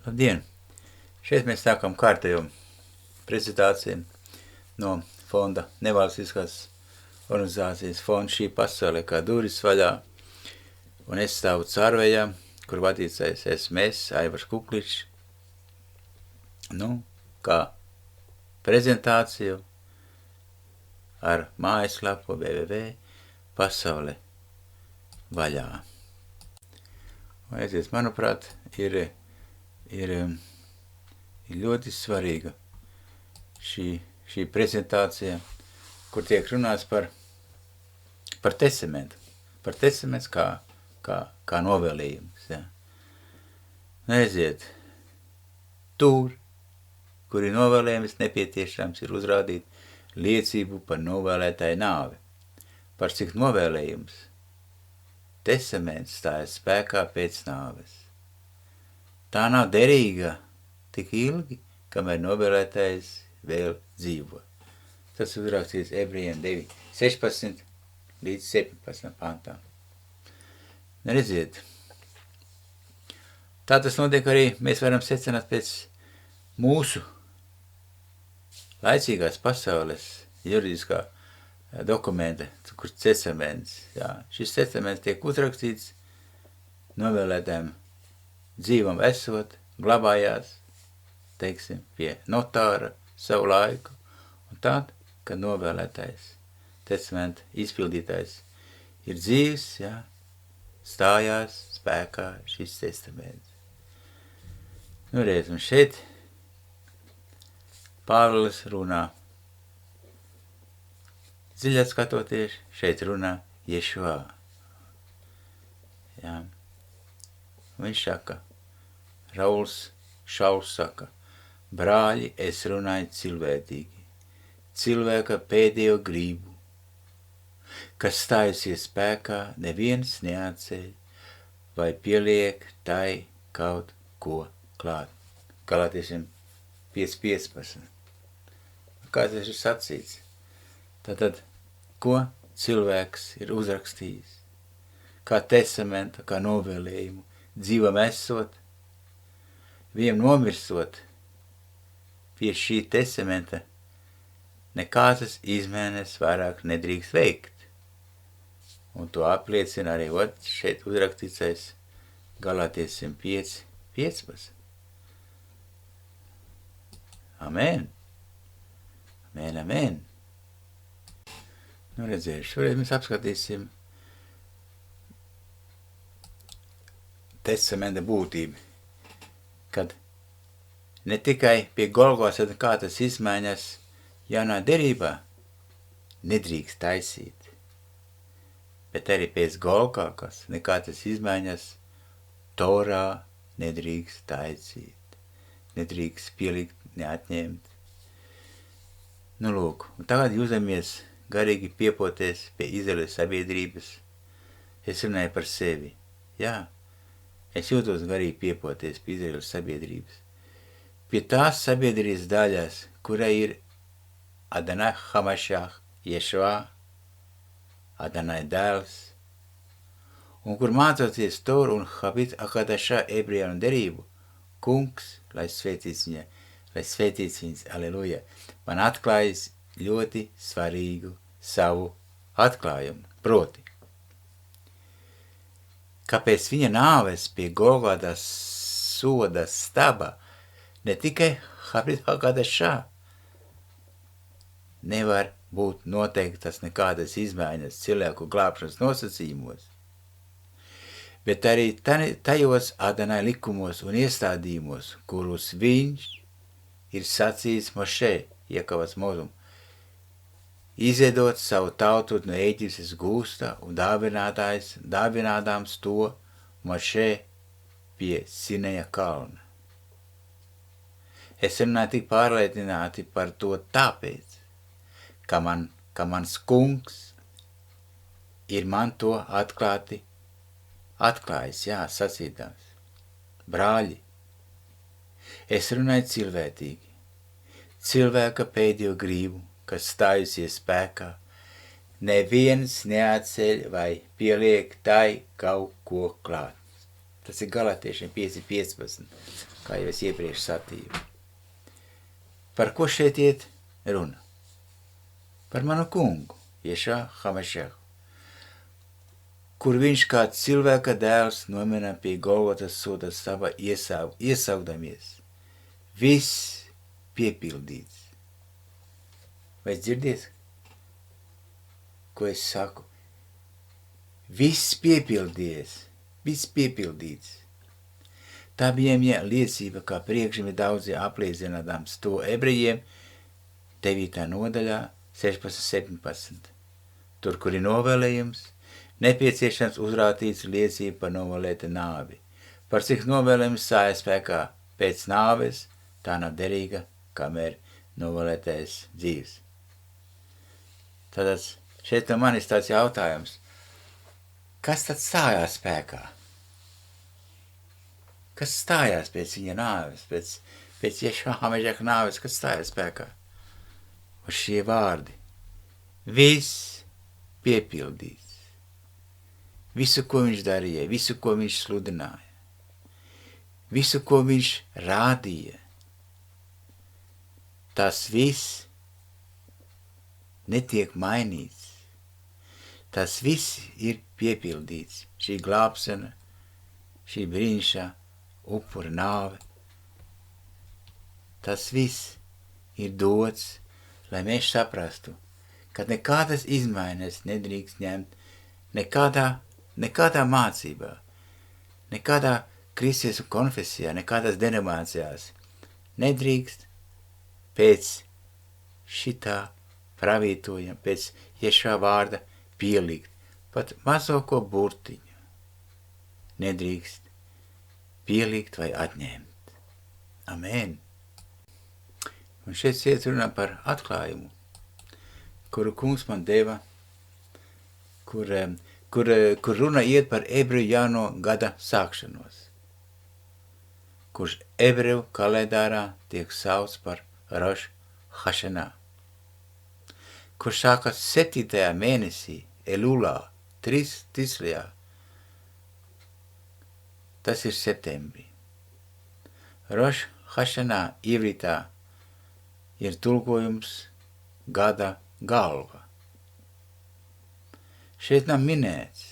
Labdien! Šeit mēs sākam kārtējo prezentāciju no fonda nevalstiskās organizācijas fonda Šī pasaule kā durvis vaļā. Un es stāvu Cārvejā, kur vadītājs esmu es, Aivars Kukličs. Kā prezentāciju ar mājaslapu www.pasaule vaļā. Un aizies, manuprāt, ir ļoti svarīga šī prezentācija, kur tiek runāts par testamentu. Par testaments kā novēlījums. Ja. Aiziet, tur, kur ir novēlējums, nepieciešams ir uzrādīt liecību par novēlētāju nāvi. Par cik novēlējums testaments stājas spēkā pēc nāves. Tā nav derīga tik ilgi, kamēr novēlētājs vēl dzīvo. Tas uzrakstīts Ebrejiem 9:16 līdz 17 pantām. Redziet, tā tas notiek arī, mēs varam secināt pēc mūsu laicīgās pasaules juridiskā dokumenta, kur testaments. Jā, šis testaments tiek uzrakstīts novēlētājiem dzīvam esot, glabājās, teiksim, pie notāra savu laiku, un tad, kad novēlētais testamenta izpildītājs ir dzīvs, jā, stājās spēkā šis testaments. Redz, un šeit Pāvils runā, dziļāk skatoties, šeit runā Ješua. Jā. Viņš saka, Šauls saka, brāļi, es runāju cilvētīgi, cilvēka pēdējo gribu, kas stājusies spēkā, neviens neatceļ vai pieliek tai kaut ko klāt. Galātiešiem 5:15. Kā tas ir sacīts? Tātad, ko cilvēks ir uzrakstījis? Kā testamentu, kā novēlējumu, dzīvam esot, viņam nomirsot, pie šī testamenta nekādas izmaiņas vairāk nedrīkst veikt. Un to apliecina arī šeit uzrakstītais Galātiešiem 5:15. Amen. Amen, amen. Redziet, šoreiz mēs apskatīsim testamenta būtību, kad ne tikai pie Golgotas kādas izmaiņas jaunā derībā nedrīkst taisīt, bet arī pēc Golgotas nekādas izmaiņas Torā nedrīkst taisīt, nedrīkst pielikt, neatņemt. Lūk, un tagad jūsamies garīgi piepoties pie Izraēlas sabiedrības. Es runāju par sevi. Jā, es jūtos garīgi piepoties pie Izraēlas sabiedrības. Pie tās sabiedrības daļas, kurai ir Adonai Hamašach, Ješua, Adonai dēls, un kur mācoties Toru un Habit Akadašā ebreju derību, kungs, lai svētīts viņas, aleluja, man atklājis ļoti svarīgu savu atklājumu, proti. Kāpēc viņa nāves pie Golgotas soda staba ne tikai Habit Akadašā nevar būt noteiktas nekādas izmaiņas cilvēku glābšanas nosacījumos, bet arī tajos Adonai likumos un iestādījumos, kurus viņš ir sacījis Mošē, iekavas mūzumu, izvedot savu tautu no Ēģiptes gūsta un dāvinādāms to Mošē pie Sineja kalna. Es runāju tik pārliecināti par to tāpēc, ka mans kungs ir man to atklājis, jā, sacīdams. Brāļi, es runāju cilvētīgi, cilvēka pēdējo gribu, kas stājusies spēkā, neviens neatceļ vai pieliek tai kaut ko klāt. Tas ir Galatiešiem 5:15, kā jau es iepriekš sacīju. Par ko šeit iet runa? Par manu kungu, Ješua Hamašehu, kur viņš kā cilvēka dēls nomira pie Golgotas soda sava iesaugdamies. Viss piepildīts. Vai dzirdiet, ko es saku? Viss piepildījies, viss piepildīts. Tā bija viņa liecība, kā priekšimi daudzi apliecinādams to ebrejiem 9. nodaļā 16-17. Tur, kur ir novēlējums, nepieciešams uzrādīts liecība par novēlēta nāvi. Par cik novēlējums stāja spēkā pēc nāves, tā nav derīga, kamēr novēlētais dzīves. Tātad šeit no manis tāds jautājums. Kas tad stājās spēkā? Kas stājās pēc viņa nāves, pēc Ješua Hamašeha nāves, kas stājās spēkā? Un šie vārdi. Viss piepildīts. Visu, ko viņš darīja, visu, ko viņš sludināja. Visu, ko viņš rādīja. Tas viss netiek mainīts. Tas viss ir piepildīts. Šī glābšana, šī brīnišķīgā upura nāve. Tas viss ir dots, lai mēs saprastu, ka nekādas izmaiņas nedrīkst ņemt nekādā mācībā, nekādā kristiešu konfesijā, nekādās denominācijās. Nedrīkst pēc šitā pravītojuma, pēc Ješua vārda pielikt pat mazāko burtiņu. Nedrīkst pielikt vai atņemt. Amen. Un šeit iet runā par atklājumu, kuru kungs man deva, kur runa iet par ebreju jauno gada sākšanos, kurš ebreju kalendārā tiek sauc par Roš Hašanā, kurš sākas 7. mēnesī, Elulā, Tislajā. Tas ir septembrī. Roš Hašanā ievrītā ir tulkojums gada galva. Šeit nav minēts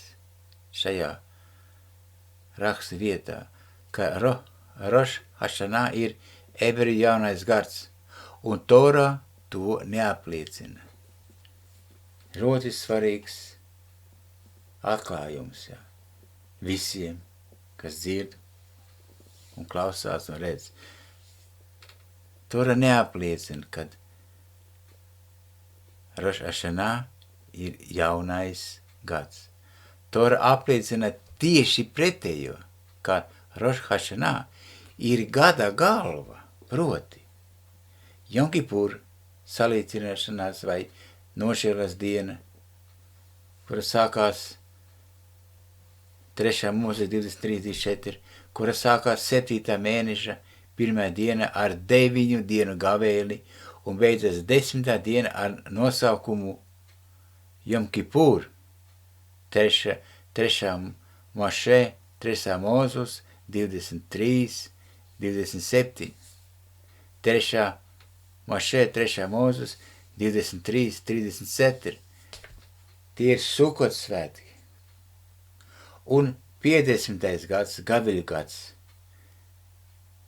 šajā raksta vietā, ka Roš Hašanā ir ebreju jaunais gads, un Torā to neapliecina. Ļoti svarīgs atklājums, jā, visiem, kas dzird un klausās un redz. Tora neapliecina, kad Roš Hašanā ir jaunais gads. Tora apliecina tieši pretējo, ka Roš Hašanā ir gada galva, proti Jom Kipur salīdzināšanās vai nošķiršanās diena, kura sākās 3. mūzes 23-24, kura sākās 7. mēneša 1. diena ar 9 dienu gavēli un beidzas 10. diena ar nosaukumu Jom Kipur, 3. Mošē, 3. Mūzus, 23, 27. 3. Mošē, 3. Mūzus, 23, 34. Tie ir Sukot svētki. Un 50. gads, gaviļu gads.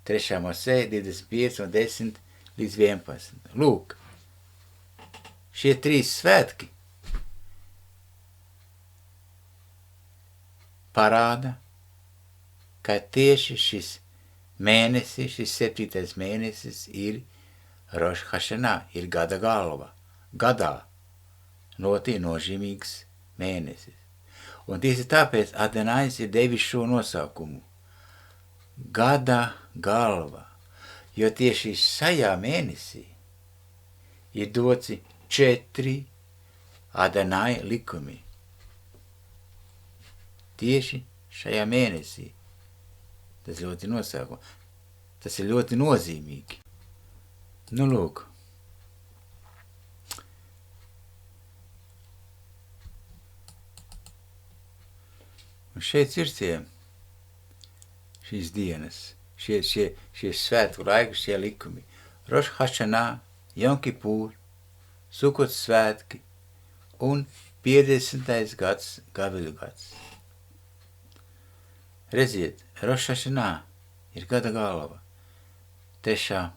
3. Mošē, 25 un 10 līdz 11. Lūk, šie 3 svētki parāda, ka tieši šis mēnesis, šis 7. mēnesis ir Roš Hašanā, ir gada galva. Gadā ļoti nozīmīgs mēnesis. Un tieši tāpēc Adenājs ir devis šo nosaukumu. Gada galva, jo tieši šajā mēnesī ir doci 4 Adenāja likumi. Tieši šajā mēnesī. Tas ļoti nosaukums. Tas ir ļoti nozīmīgi. Nu, lūk. Un šeit ir tie šīs dienas, šie svētku laiki, šie likumi. Roš Hašanā, Jom Kipūr, Sukots svētki un 50. gads, gaviļu gads. Redziet, Roš Hašanā ir gada galva. Trešā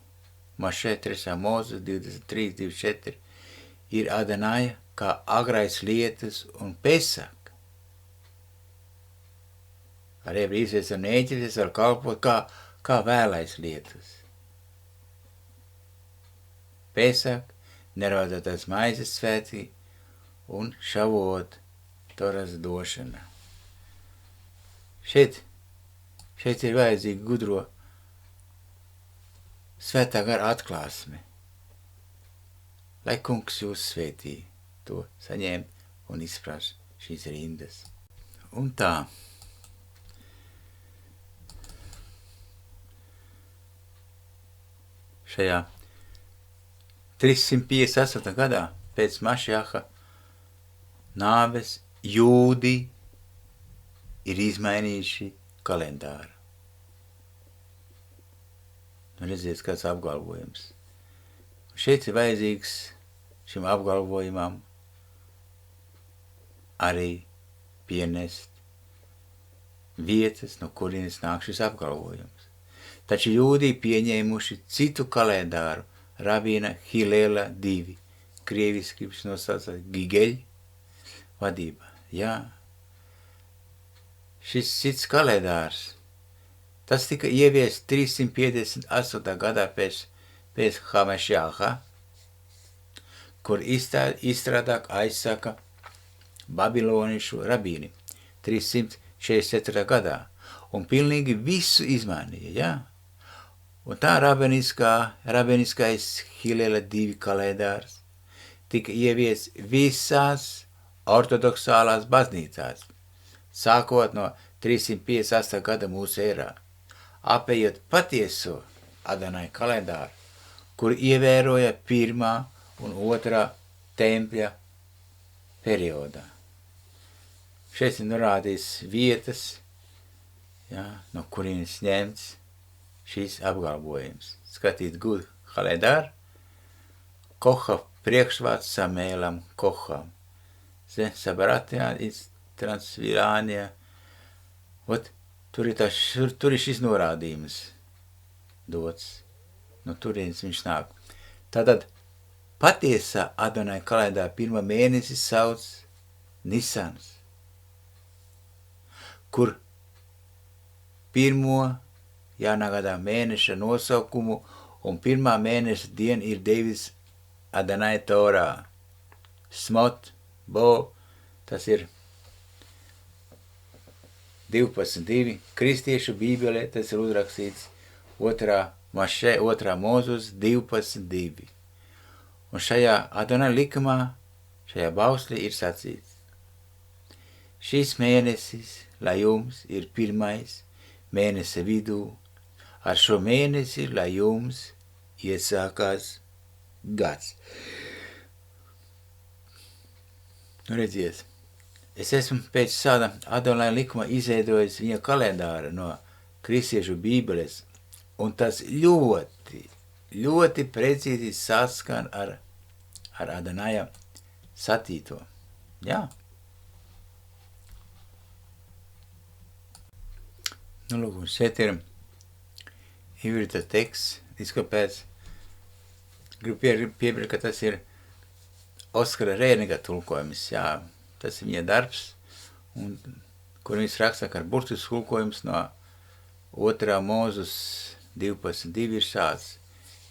Mašē, 3. Mūzes, 23, 24 ir Adanaja kā agrais lietus un Pesak. Ar ebrīsies un ēģeļies var kalpot kā vēlais lietus. Pesak, nerodotās maizes svētki un Šavot, Toras došana. Šeit ir vajadzīga gudro svētā gara atklāsme. Lai kungs jūs svētī to saņemt un izprast šīs rindas. Un tā. Šajā 358. gadā pēc Mašjaha nāves jūdi ir izmainījuši kalendāru. Nu, redziet, kāds apgalvojums. Šeit ir vajadzīgs šim apgalvojumam arī pienest vietas, no kurienes nāk šis apgalvojums. Taču jūdī pieņēmuši citu kalendāru, Rabīna Hilela 2, krieviski nosaucās Gigeļ vadībā. Jā, šis cits kalendārs, tas tika ievies 358. gadā pēc Hamešjaha, kur izstrādāk aizsaka babilonišu rabīni 344. gadā un pilnīgi visu izmainīja, jā. Un tā rabiniskais Hilela 2 kalendārs tika ievies visās ortodoksālās baznīcās, sākot no 358. gada mūsu ērā, apējot patieso Adonai kalendāru, kur ievēroja 1. un 2. tempļa periodā. Šeit ir norādīts vietas, jā, no kurienes ņemts šīs apgalvojums. Skatīt gudu kalendāru, Koha priekšvārds Samēlam Koham, Sabaratijā, Transvilānijā. Tur ir šis norādījums dots, no turienes viņš nāk. Tātad patiesā Adonai kalendāra 1. mēnesi sauc Nisans, kur 1. jānagadā mēneša nosaukumu un 1. mēneša diena ir devis Adonai Torā. Smot, Bo, tas ir 12.2. Kristiešu bībelē tas ir uzrakstīts 2. Mašē, 2. Mūzus 12.2. Un šajā Adonai likumā, šajā bauslī ir sacīts: šīs mēnesis, lai jums ir 1. mēnesa vidū, ar šo mēnesi, lai jums iesākās gads. Nu, redziet, es esmu pēc šāda Adonai likuma izveidojis viņa kalendāru no kristiešu bībeles, un tas ļoti precīzi saskan ar Adonaja satīto. Jā. Nu, lūk, šeit ir ievirta teksts, izkopēts. Gribu piebilst, ka tas ir Oskara Rēniga tulkojums, jā. Tas ir viņa darbs, un kur viņš raksta, ka burtisks tulkojums no 2. Mūzus 12.2 ir šāds: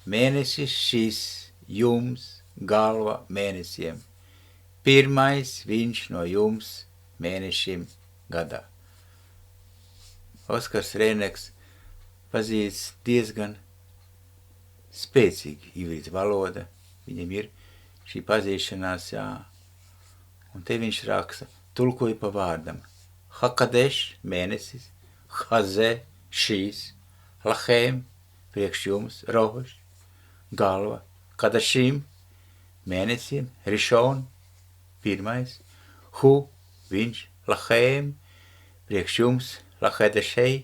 mēnesis šis jums galva mēnesiem, 1. viņš no jums mēnešiem gadā. Oskars Rēnigs pazīst diezgan spēcīgi ivrīta valoda, viņam ir šī pazīšanās, jā. Un te viņš raksta, tulkoja pa vārdam: Hakadeš, mēnesis, Haze, šīs, Lahēm, priekš jums, Roš, galva, Kadašīm, mēnesim, Rišon, 1. Hu, viņš, Lahēm, priekš jums, Lahedešei,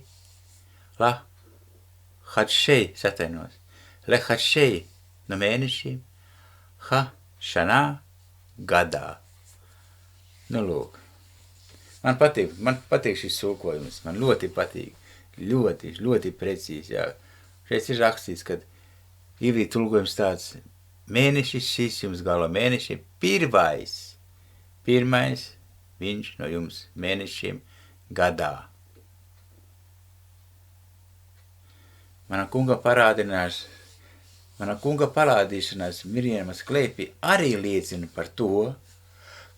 Lahatšei, satainos, Lehatšei no mēnešiem, šanā gadā. Nu, lūk. Man patīk šis sūkojums, man ļoti patīk, ļoti precīzi, jā. Šeit ir rakstīts, kad Bībelī tulkojums tāds, mēnešis šis jums galo mēneši, pirmais viņš no jums mēnešiem gadā. Mana kunga parādīšanās Mirjamas klēpī arī liecina par to,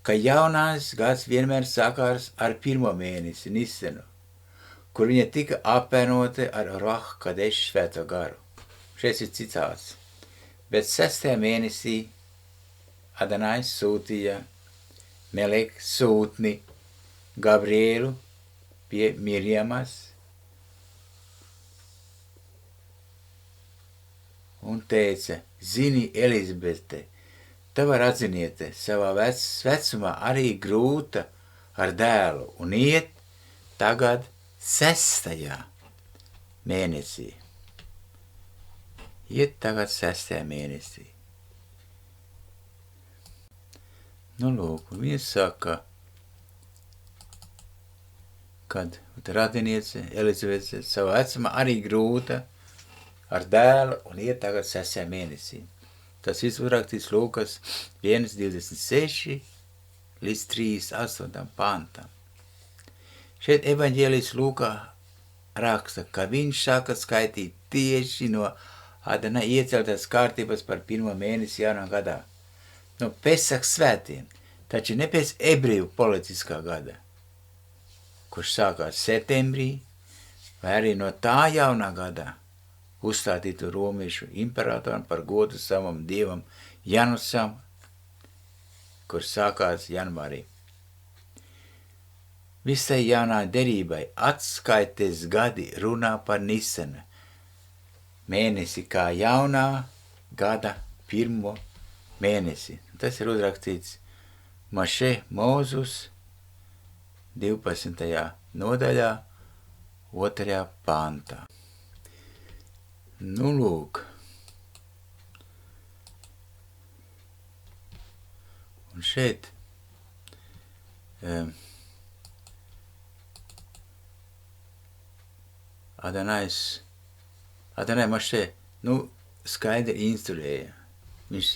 ka jaunais gads vienmēr sākās ar pirmo mēnesi Nisenu, kur viņa tika apvienota ar Ruach Kadeš svēto garu. Šeit ir citāts. Bet 6. mēnesī Adonais sūtīja Melek sūtni Gabrielu pie Mirjamas un teica, zini, Elizabete, tava radziniete savā vecumā arī grūta ar dēlu un iet tagad 6. mēnesī. Iet tagad 6. mēnesī. Nu, lūk, viņa saka, kad radiniece Elizabete savā vecumā arī grūta ar dēlu un iet tagad 6. mēnesī. Tas viss uzrakstīts Lūkas 1:26 līdz 38. pantam. Šeit evaņģēlijs Lūkā raksta, ka viņš sāka skaitīt tieši no Adonai ieceltās kārtības par pirmo mēnesi jaunā gadā. No Pesach svētiem, taču ne pēc ebreju politiskā gada, kurš sākās septembrī, vai arī no tā jaunā gadā, uzstādītu romiešu imperatoram par godu savam dievam Janusam, kurš sākās janvārī. Visai jaunā derībai atskaites gadi runā par Nisana mēnesi kā jaunā gada pirmo mēnesi. Tas ir uzrakstīts Mašē Mūzus 12. nodaļā 2. pantā. Nu, lūk. Un šeit Adonai Mašē, skaidri instruēja. Viņš,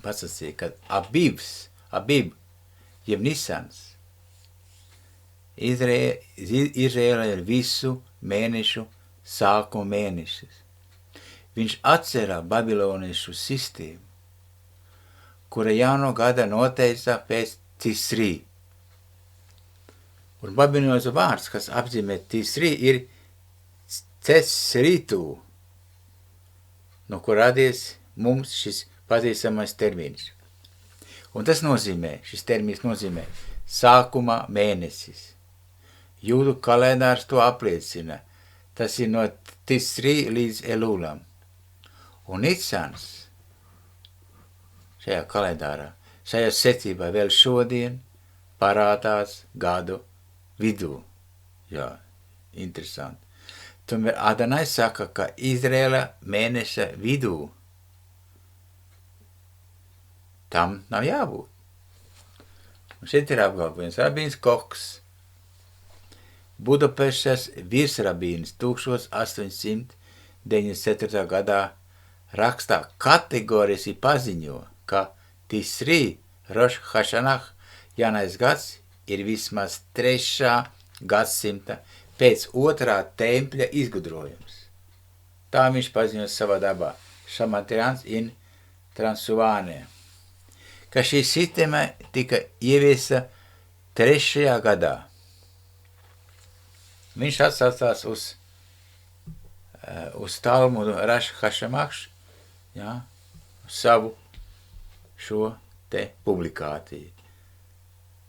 pasacīja, ka Abib, jeb Nisans, Izraēla ir visu mēnešu sākuma mēnešis. Viņš atcerā babiloniešu sistēmu, kura jauno gada noteica pēc Tisrī. Un babiloniešu vārds, kas apzīmē Tisrī, ir Cesritū, no kur radies mums šis pazīstamais termins. Un tas nozīmē, šis termins nozīmē sākuma mēnesis. Jūdu kalendārs to apliecina. Tas ir no Tisrī līdz Elūlam. Un Nisans šajā kalendārā, šajā secībā vēl šodien parādās gadu vidū. Jā, interesanti. Tomēr Adonai saka, ka Izraēla mēneša vidū tam nav jābūt. Un šeit ir apgalvojums Rabīns Koks, Budapeštas virsrabīns 1894. gadā rakstā kategoriski paziņo, ka Tisrī Roš Hašanah jaunais gads ir vismaz 3. gadsimta pēc 2. tempļa izgudrojums. Tā viņš paziņo savā dabā, Šamatirans in Transuvānē, ka šī sistēma tika ieviesa 3. gadā. Viņš atsaucās uz Talmudu Roš Hašanah, savu šo te publikāciju.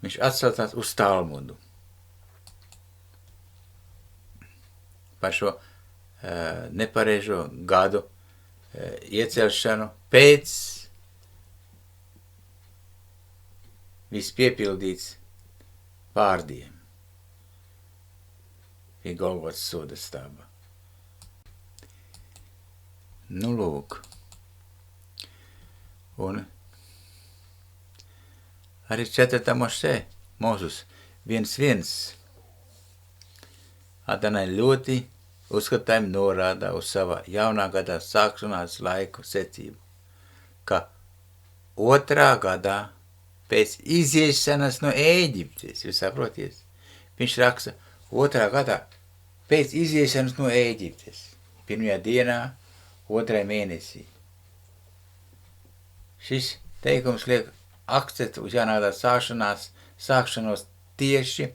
Viņš atsaucās uz Talmudu par šo nepareizo gadu iecelšanu pēc vispiepildīts vārdiem pie Golgotas soda staba. Nu, lūk. Un arī 4. Mošē, Mozus 1.1. Adonai ļoti uzskatājumi norāda uz savā jaunā gadā sākšanās laiku secību, ka 2. gadā pēc iziešanas no Ēģiptes, jūs saproties, viņš raksta 2. gadā pēc iziešanas no Ēģiptes, 1. dienā, 2. mēnesī. Šis teikums liek akcentu uz jaunā gadā sākšanos tieši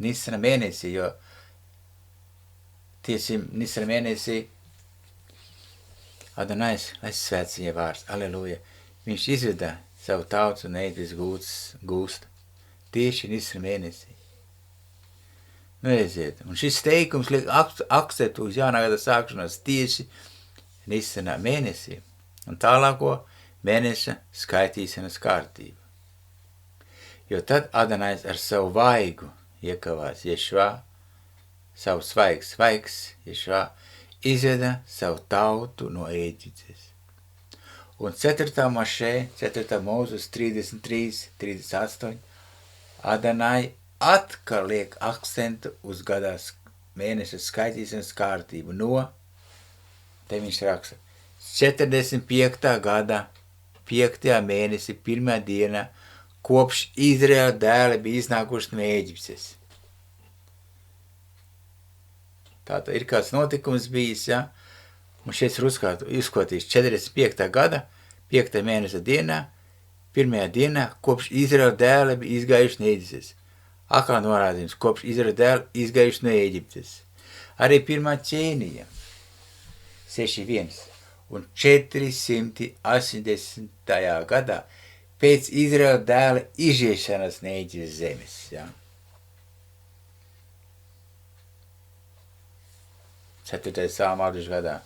Nisana mēnesī, jo tieši Nisana mēnesī Adonais, lai svēts viņa vārds, aleluja, viņš izveda savu tautu un Ēģiptes gūst tieši Nisana mēnesī. Nu, redziet, un šis teikums liek akcentu uz jaunā gada sākšanos tieši Nisana mēnesī un tālāko mēneša skaitīšanas kārtību. Jo tad Adonais ar savu vaigu iekavās Ješvā, savu svaigs, Ješvā, izveda savu tautu no Ēģiptes. Un 4. Mošē, 4. Mozus 33, 38, Adonai atkal liek akcentu uz gadās mēneša skaitīšanas kārtību no, te viņš raksta, 45. gada 5. mēnesi 1. dienā, kopš Izraēla dēli bija iznākuši no Ēģiptes. Tātad ir kāds notikums bijis, ja? Un šeit ir uzskatījis 45. gada 5. mēnesa dienā, 1. dienā, kopš Izraēla dēli bija izgājuši no Ēģiptes. Atkal norādījums, kopš Izraēla dēli izgājuši no Ēģiptes. Arī 1. ķēnija 6.1. Un 480. gadā pēc Izraēla dēla iziešanas no Ēģiptes zemes. Ja? 4. salma 2. gadā,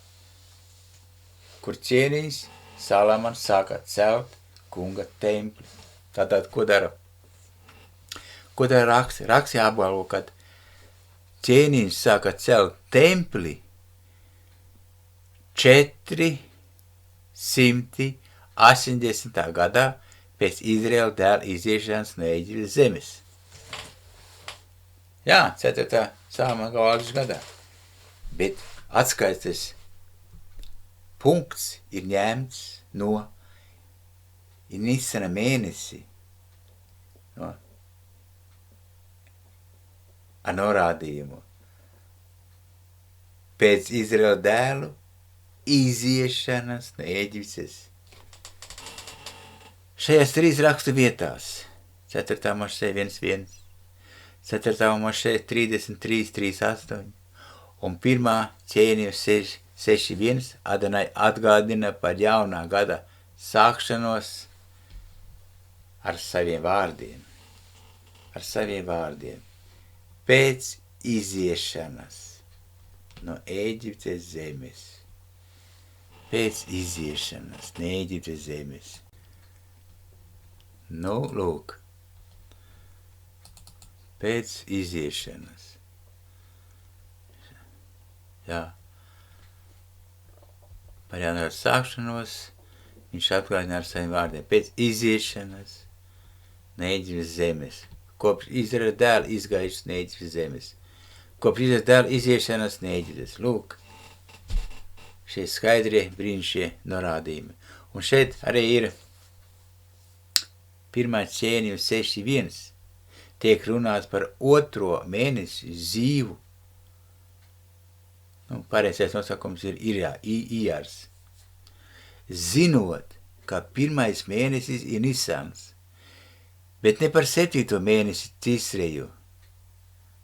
kur ķēnījis Salamans sāka celt kunga templi. Tātad, ko dara? Ko dara raksti? Raksti apgalvo, kad ķēnījis sāka celt templi 480. gadā pēc Izraēla dēla iziešanas no Ēģiptes zemes. Jā, 4. salma 2. gadā. Bet atskaites punkts ir ņemts no Nisana mēnesi, no ar norādījumu pēc Izraēla dēlu iziešanas no Ēģiptes. Šajās 3 rakstu vietās, 4. Mošē 1.1, 4. Mošē 33.38 un 1. ķēnija 6.1 Adonai atgādina par jaunā gada sākšanos ar saviem vārdiem. Pēc iziešanas no Ēģiptes zemes. Nu, lūk. Pēc iziešanas. Jā. Par jaunā gada sākšanos viņš atgādina ar saviem vārdiem. Pēc iziešanas no Ēģiptes zemes. Kopš Izraēla dēla izgājušas no Ēģiptes zemes. Kopš Izraēla dēla iziešanas no Ēģiptes. Lūk, šie skaidrie brīnišķie norādījumi. Un šeit arī ir 1. ķēnija 6.1. Tiek runāts par 2. mēnesi zīvu. Pareizais nosakums ir Ijars. Zinot, ka 1. mēnesis ir Nisans, bet ne par 7. mēnesi Tisreju,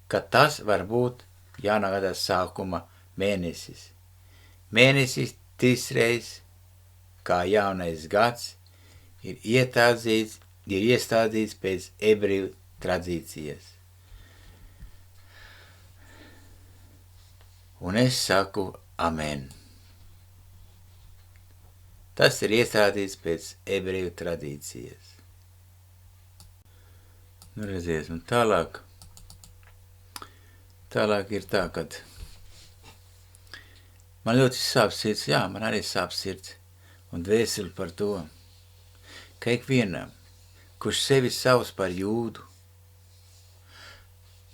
ka tas var būt jaunā gada sākuma mēnesis. Mēnesis Tisrejs, kā jaunais gads, ir iestādīts pēc ebreju tradīcijas. Un es saku amen. Tas ir iestādīts pēc ebreju tradīcijas. Nu, redziet, un tālāk ir tā, kad Man ļoti sāp sirds, jā, man arī sāp sirds un dvēseli par to, ka ikvienam, kurš sevi savs par jūdu,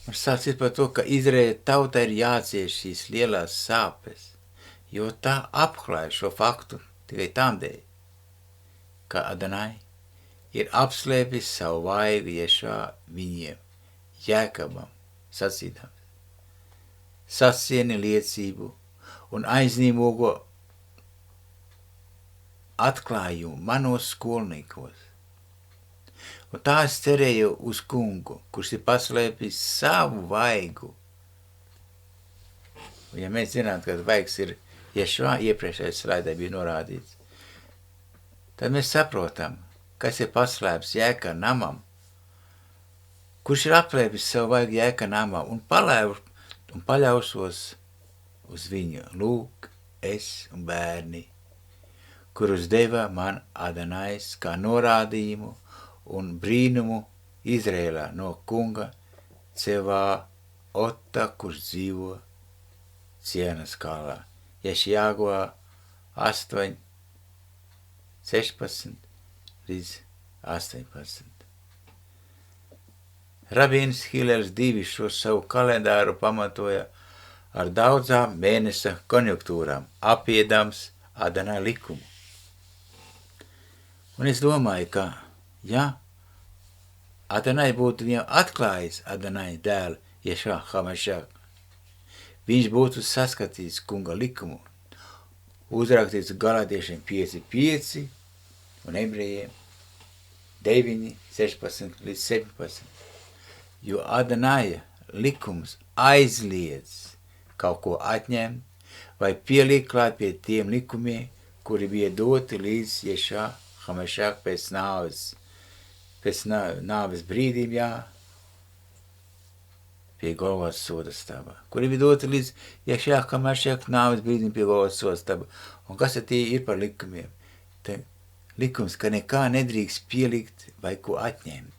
man sāp sirds par to, ka Izraēla tauta ir jācieš šīs lielās sāpes, jo tā apklāja šo faktu tikai tādēļ, ka Adonai ir apslēpis savu vaigu Ješā viņiem, Jēkabam, sacīdams. Sasieni liecību un aizņēmogo atklājumu manos skolniekos. Un tā es cerēju uz kungu, kurš ir paslēpis savu vaigu. Un ja mēs zinām, ka vaigs ir Ješā, iepriekšējais slaidē bija norādīts, tad mēs saprotam, kas ir paslēpts Jēkab namam, kurš ir aplēpis savu vaigu Jēkab namam un paļausos uz viņu. Lūk, es un bērni, kurus deva man Adonais kā norādījumu un brīnumu Izrēlā no kunga Cevā Ota, kurš dzīvo Cienas kalā. Ješjāgā 8, 16 līdz 18. Rabīns Hilels II šo savu kalendāru pamatoja ar daudzām mēnesa konjunktūrām, apiedams Adonai likumu. Un es domāju, ka, ja Adonai būtu viņam atklājis Adonai dēlu Ješā Hamašāk, viņš būtu saskatījis kunga likumu, uzrakstīts Galātiešiem 5:5 un ebrejiem 9, 16 līdz 17. Jo Adonai likums aizliedz kaut ko atņemt vai pielikt klāt pie tiem likumiem, kuri bija doti līdz Ješā Hamašāk pēc nāves brīdim, jā, pie Golgotas soda staba. Kuri bija doti līdz Ješā Hamašāk nāves brīdim pie Golgotas soda staba. Un kas tie ir par likumiem? Te likums, ka nekā nedrīkst pielikt vai ko atņemt.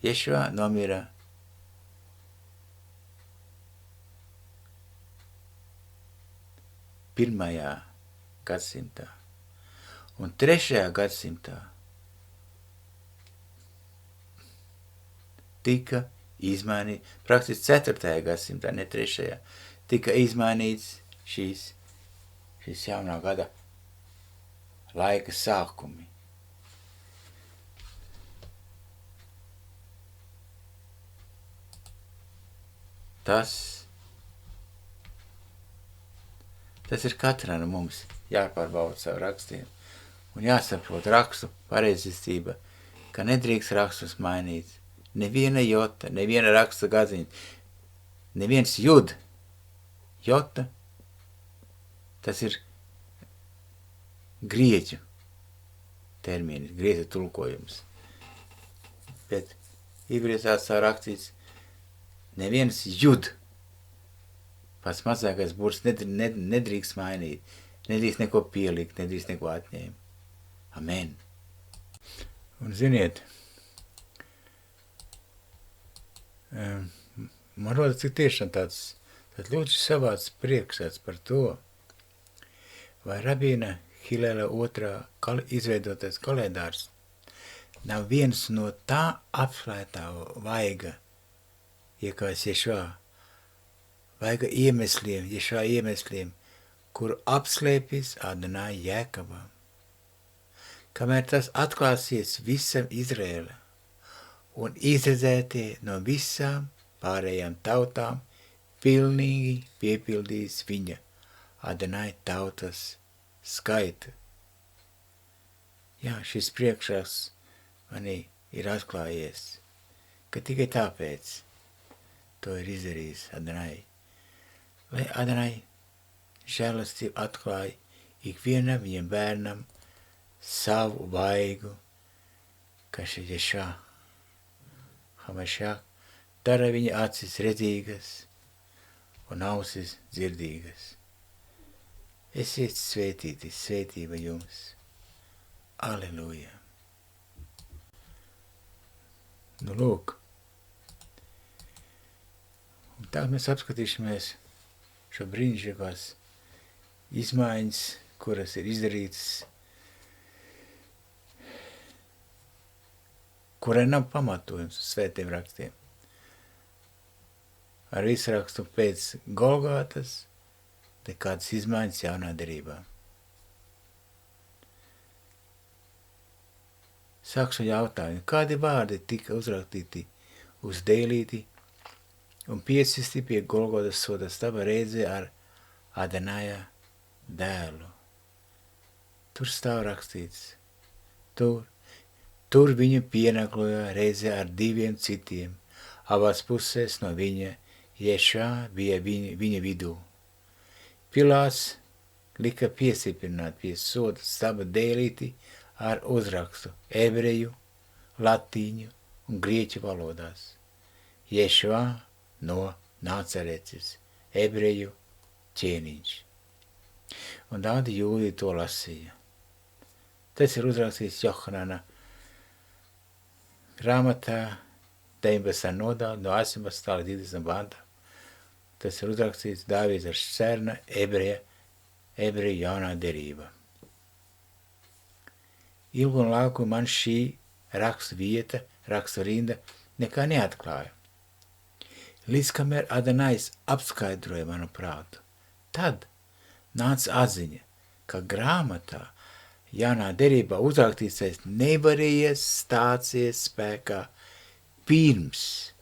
Ješā nomira 1. gadsimtā un 3. gadsimtā tika izmainīts, praktiski 4. gadsimtā, ne 3. tika izmainīts šīs jaunā gada laika sākumi. Tas ir katram no mums jāpārbauda savu rakstiem un jāsaprot rakstu pareizestība, ka nedrīkst rakstus mainīt. Neviena jota, neviena raksta gaziņa, neviens jud. Jota, tas ir grieķu termini, grieķu tulkojums. Bet ibriesās tā rakstīts, neviens jud. Pats mazākais burts nedrīkst mainīt, nedrīkst neko pielikt, nedrīkst neko atņemt. Amen. Un ziniet, man rodas tik tiešām tāds ļoti savāds priekšstats par to, vai Rabīna Hilela II izveidotais kalendārs nav viens no tā apslētā vaiga, iekājas Ješā, vaiga iemesliem, Ješā iemesliem, kuru apslēpis Adonai Jēkabam. Kamēr tas atklāsies visam Izrēla un izredzētie no visām pārējām tautām pilnīgi piepildīs viņa Adonai tautas skaitu. Jā, šis priekšraksts manī ir atklājies, ka tikai tāpēc to ir izdarījis Adonai. Lai Adonai žēlastību atklāja ikvienam viņam bērnam savu vaigu, kas ir Ješā Hamašāk, dara viņa acis redzīgas un ausis dzirdīgas. Esiet svētīti, svētība jums. Aleluja. Nu lūk. Un tā mēs apskatīsimies šo brīnišķīgās izmaiņas, kuras ir izdarītas, kurai nav pamatojums uz svētiem rakstiem. Ar visu rakstu pēc Golgātas nekādas izmaiņas jaunā derībā. Sākšu jautājumu, kādi vārdi tika uzrakstīti uz dēlīti un piesisti pie Golgotas soda staba reizē ar Adonāja dēlu. Tur stāv rakstīts, tur viņu pienakloja reizē ar 2 citiem, abās pusēs no viņa, Ješā bija viņa vidū. Pilāts lika piesiprināt pie soda staba dēlīti ar uzrakstu ebreju, latīņu un grieķu valodās. Ješua no Nācareces, ebreju ķēniņš. Un daudzi jūdi to lasīja. Tas ir uzrakstīts Johanana grāmatā 19. nodaļa no 18. līdz 20. pantā. Tas ir uzrakstīts Dāvids ar Cerna, ebreju jaunā derība. Ilgu laiku man šī rakstu vieta, rakstu rinda nekā neatklāja. Līdz kamēr Adonājs apskaidroja manu prātu, tad nāca atziņa, ka grāmatā jaunā derībā uzrakstītais nevarēja stāties spēkā pirms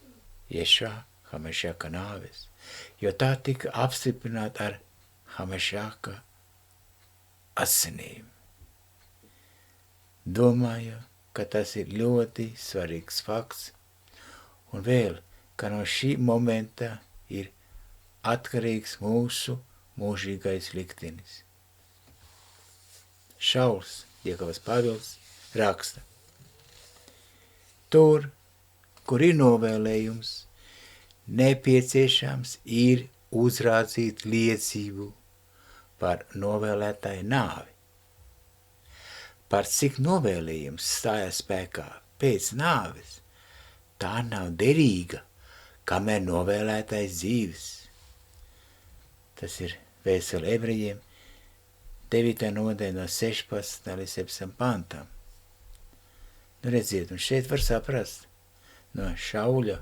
Ješā Hamešiaka nāves, jo tā tika apstiprināta ar Hamešiaka asinīm. Domāju, ka tas ir ļoti svarīgs fakts, un vēl, ka no šī momenta ir atkarīgs mūsu mūžīgais liktenis. Šauls, Dievs Pāvils, raksta. Tur, kur ir novēlējums, nepieciešams ir uzrādzīt liecību par novēlētāju nāvi. Par cik novēlējums stājās spēkā pēc nāves, tā nav derīga, kamēr novēlētais dzīves. Tas ir vēstule ebrejiem 9. nodaļa no 16. līdz 17. pantam. Nu redziet, un šeit var saprast no Šauļa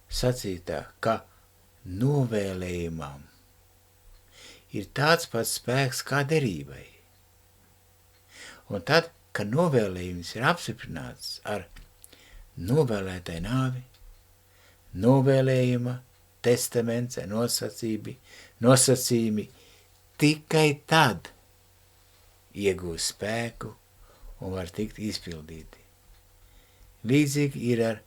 sacītā, ka novēlējumam ir tāds pats spēks kā derībai. Un tad, kad novēlējums ir apstiprināts ar novēlētāju nāvi, novēlējuma testaments nosacījumi tikai tad iegūst spēku un var tikt izpildīti. Līdzīgi ir ar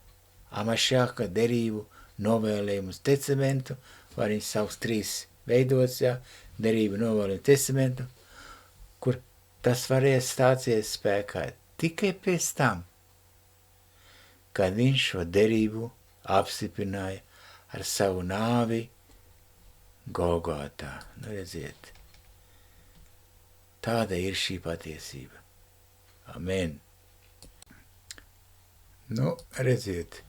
Amašāka derību novēlējumus testamentu, var viņš saukt 3 veidots, derību novēlējumu testamentu, kur tas varēja stāties spēkā tikai pēc tam, kad viņš šo derību apstiprināja ar savu nāvi Golgotā. Nu, redziet, tāda ir šī patiesība. Amen. Nu, redziet,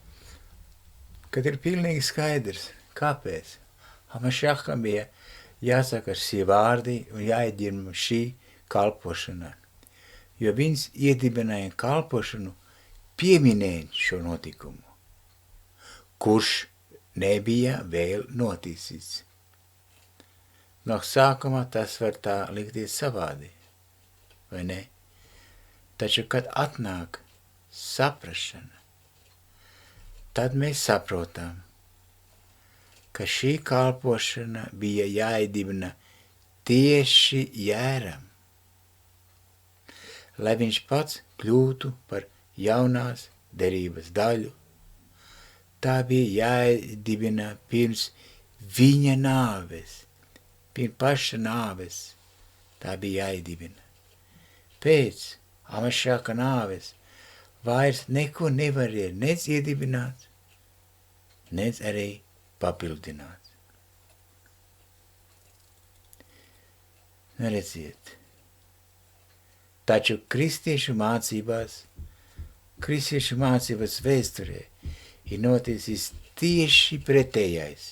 kad ir pilnīgi skaidrs, kāpēc Hamašaham bija jāsaka šie vārdi un jāiedibina šī kalpošana, jo viņš iedibināja kalpošanu pieminēt šo notikumu, kurš nebija vēl noticis. No sākuma tas var tā likties savādi, vai ne? Taču, kad atnāk saprašana, tad mēs saprotam, ka šī kalpošana bija jāiedibina tieši Jēram, lai viņš pats kļūtu par jaunās derības daļu. Tā bija jāiedibina pirms viņa nāves, pirms paša nāves, tā bija jāiedibina. Pēc Amašāka nāves vairs neko nevarēja nec iedibināt, nec arī papildināt. Redziet, taču kristiešu mācības vēsturē ir noticis tieši pretējais.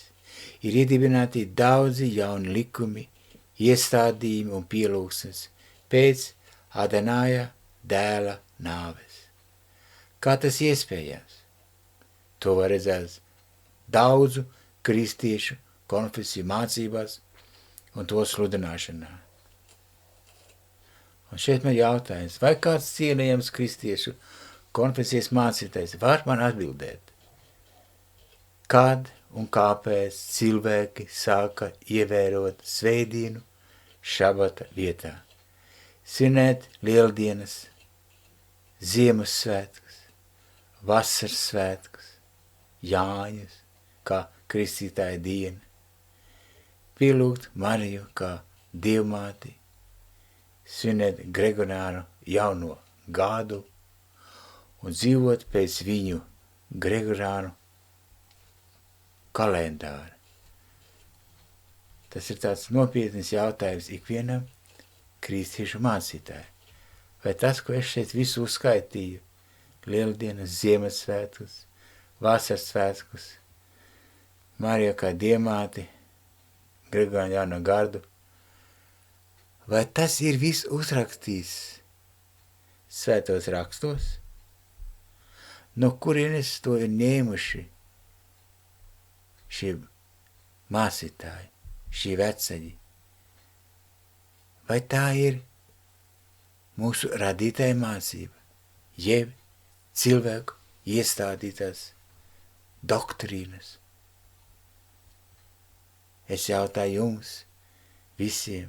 ir iedibināti daudzi jauni likumi, iestādījumi un pielūgsmes pēc Adanāja dēla nāves. Kā tas iespējams? To var redzēt daudzu kristiešu konfesiju mācībās un to sludināšanā. Un šeit man jautājums, vai kāds cienījams kristiešu konfesijas mācītājs var man atbildēt, kad un kāpēc cilvēki sāka ievērot svētdienu šabata vietā, svinēt lieldienas, Ziemassvētkus, vasaras svētkus, Jāņus, kā kristītāja diena, pielūgt Mariju kā dievmāti, svinēt Gregorānu jauno gadu un dzīvot pēc viņu Gregorānu kalendāra. Tas ir tāds nopietnis jautājums ikvienam kristiešu mācītāju. Vai tas, ko es šeit visu uzskaitīju, lieldienas, Ziemassvētkus, vasaras svētkus, Mariju kā dievmāti, Gregorānu jauno gadu, vai tas ir viss uzrakstīts svētos rakstos? No kurienes to ir ņēmuši šie mācītāji, šie veceļi? Vai tā ir mūsu radītāja mācība, jeb cilvēku iestādītās doktrīnas? Es jautāju jums, visiem,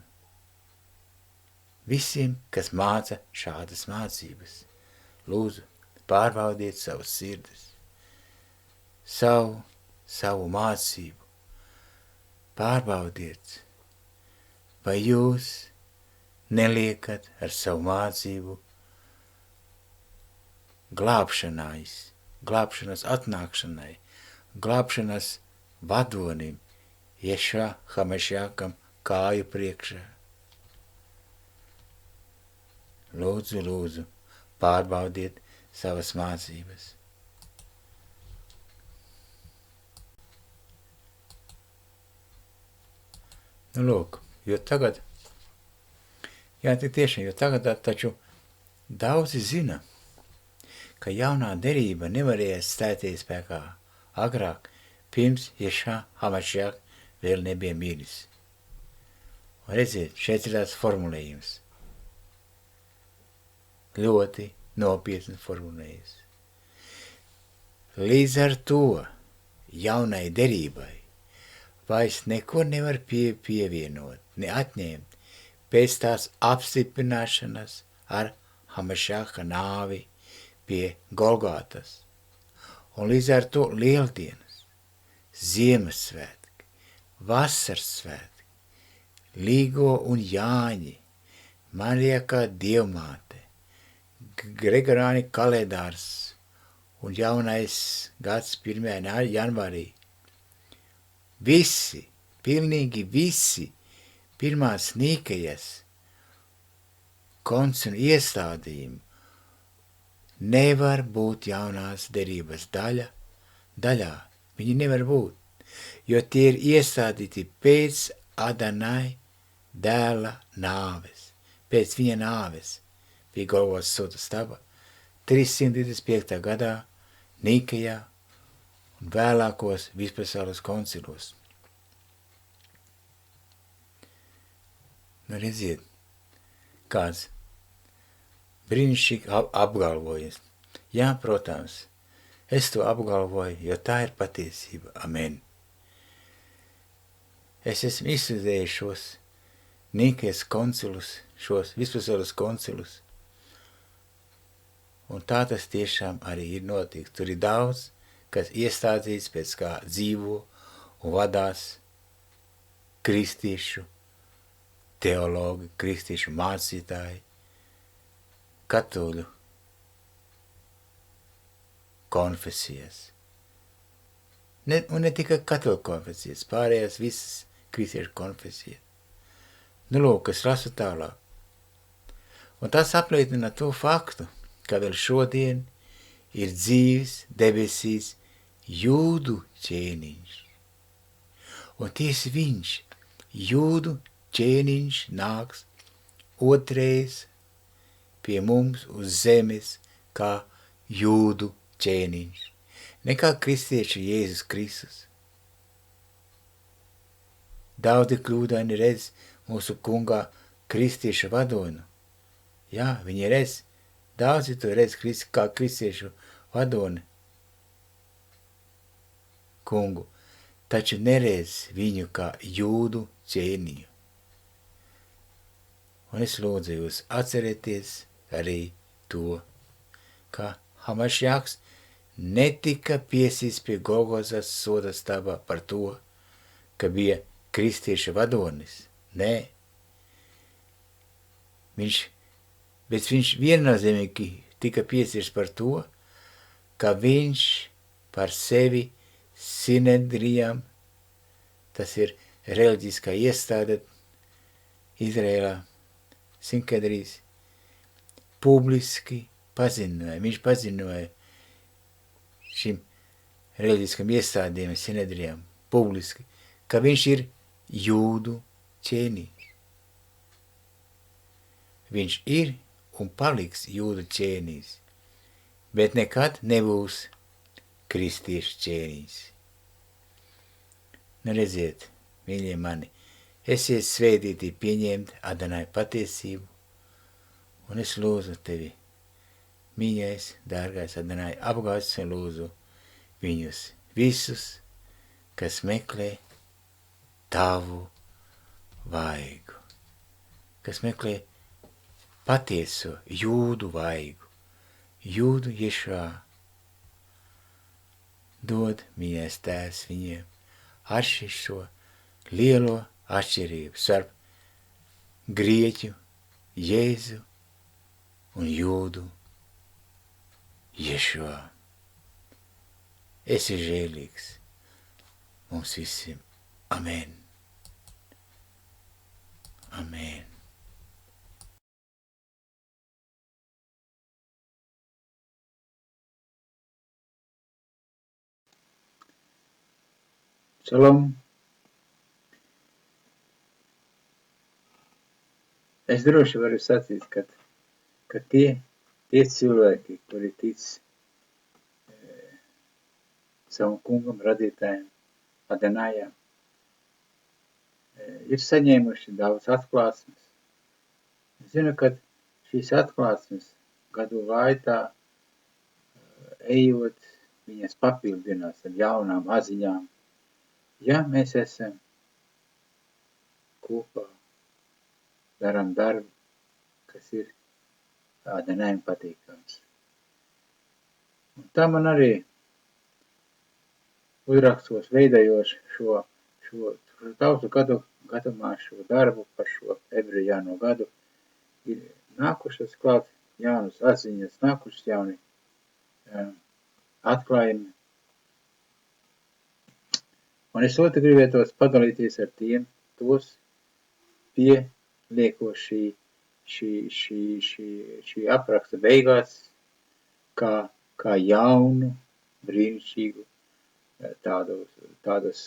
kas māca šādas mācības, lūdzu, pārbaudiet savus sirdis, savu mācību, pārbaudiet, vai jūs neliekat ar savu mācību glābšanas atnākšanai, glābšanas vadonim, Ješā Hamašjākam kāju priekšā. Lūdzu, pārbaudiet savas mācības. Lūk, jo tagad taču daudzi zina, ka jaunā derība nevarēja stāties spēkā agrāk, pirms Ješā Hamašjāk vēl nebija miris. Un redziet, šeit ir tāds formulējums. Ļoti nopietni formulējums. Līdz ar to jaunai derībai vairs neko nevar pievienot, ne atņemt pēc tās apstiprināšanas ar Hamašjāka nāvi pie Golgātas. Un līdz ar to lieldienas, Ziemassvētki, vasaras svētki, Līgo un Jāņi, Marija kā dievmāte, Gregorāni kalendārs un jaunais gads 1. janvārī. Visi, pilnīgi visi, pirmās Nīkejas koncila iestādījumi nevar būt jaunās derības daļā. Viņi nevar būt, jo tie ir iestādīti pēc Adanāja dēla nāves, pēc viņa nāves pie Golgotas sūta staba 325. gadā Nīkejā un vēlākos vispasaules koncilos. Redziet, kāds brīnišķīgi apgalvojums. Jā, protams, es to apgalvoju, jo tā ir patiesība. Amen. Es esmu izstudējis šos Nīkejas koncilus, šos vispasaules koncilus, un tā tas tiešām arī ir notiks. Tur ir daudz, kas iestādīts pēc kā dzīvo un vadās kristiešu teologi, kristiešu mācītāji, katoļu konfesijas. Un ne tikai katoļu konfesijas, pārējās visas kristiešu konfesijas. Lūk, es lasu tālāk. Un tas apliecina to faktu, ka vēl šodien ir dzīves debesīs jūdu ķēniņš. Un tieši viņš, jūdu ķēniņš, nāks otrais pie mums uz zemes kā jūdu ķēniņš, ne kā kristiešu Jēzus Kristus. Daudzi kļūdaini redz mūsu kungā kristiešu vadonu. Jā, viņi redz, daudzi to redz kā kristiešu vadoni kungu, taču neredz viņu kā jūdu ķēniņu. Un es lūdzu jūs atcerieties arī to, ka Hamašjaks netika piesīts pie Golgozas soda stabā par to, ka bija kristiešu vadonis. Nē. Bet viņš viennozīmīgi tika piesīts par to, ka viņš par sevi Sinedrijam, tas ir reliģiskā iestāde Izrēlā, Sinkedrijs, publiski paziņoja. Viņš paziņoja šim reliģiskam iestādēm Sinedrijam publiski, ka viņš ir jūdu ķēniņš. Viņš ir un paliks jūdu ķēniņš, bet nekad nebūs kristiešu ķēniņš. Nu redziet, mīļie mani, esiet svētīti pieņemt Adonai patiesību, un es lūdzu tevi, mīļais, dārgais Adonai, apgāds un lūdzu viņus visus, kas meklē tavu vaigu, kas meklē patieso jūdu vaigu, jūdu Ješuā. Dod, mīļais tēvs, viņiem atšķir šo lielo atšķirību starp grieķu, Jēzu un jūdu Ješuā. Esi žēlīgs mums visiem. Amen. Amen. Šalom! Es droši varu sacīt, ka tie cilvēki, kuri tic savam kungam, radītājam, Adonājam, ir saņēmuši daudz atklāsmes. Es zinu, ka šīs atklāsmes gadu gaitā ejot, viņas papildinās ar jaunām atziņām. Ja mēs esam kopā, darām darbu, kas ir Adonājam patīkams. Un tā man arī uzrakstos veidojot šo tautu gadu gatumā šo darbu par šo ebreju jauno gadu, ir nākušas klāt jaunas atziņas, nākušas jauni atklājumi. Un es ļoti gribētos padalīties ar tiem, tos pielieko šī apraksta beigās, kā jaunu, brīnišķīgu, tādas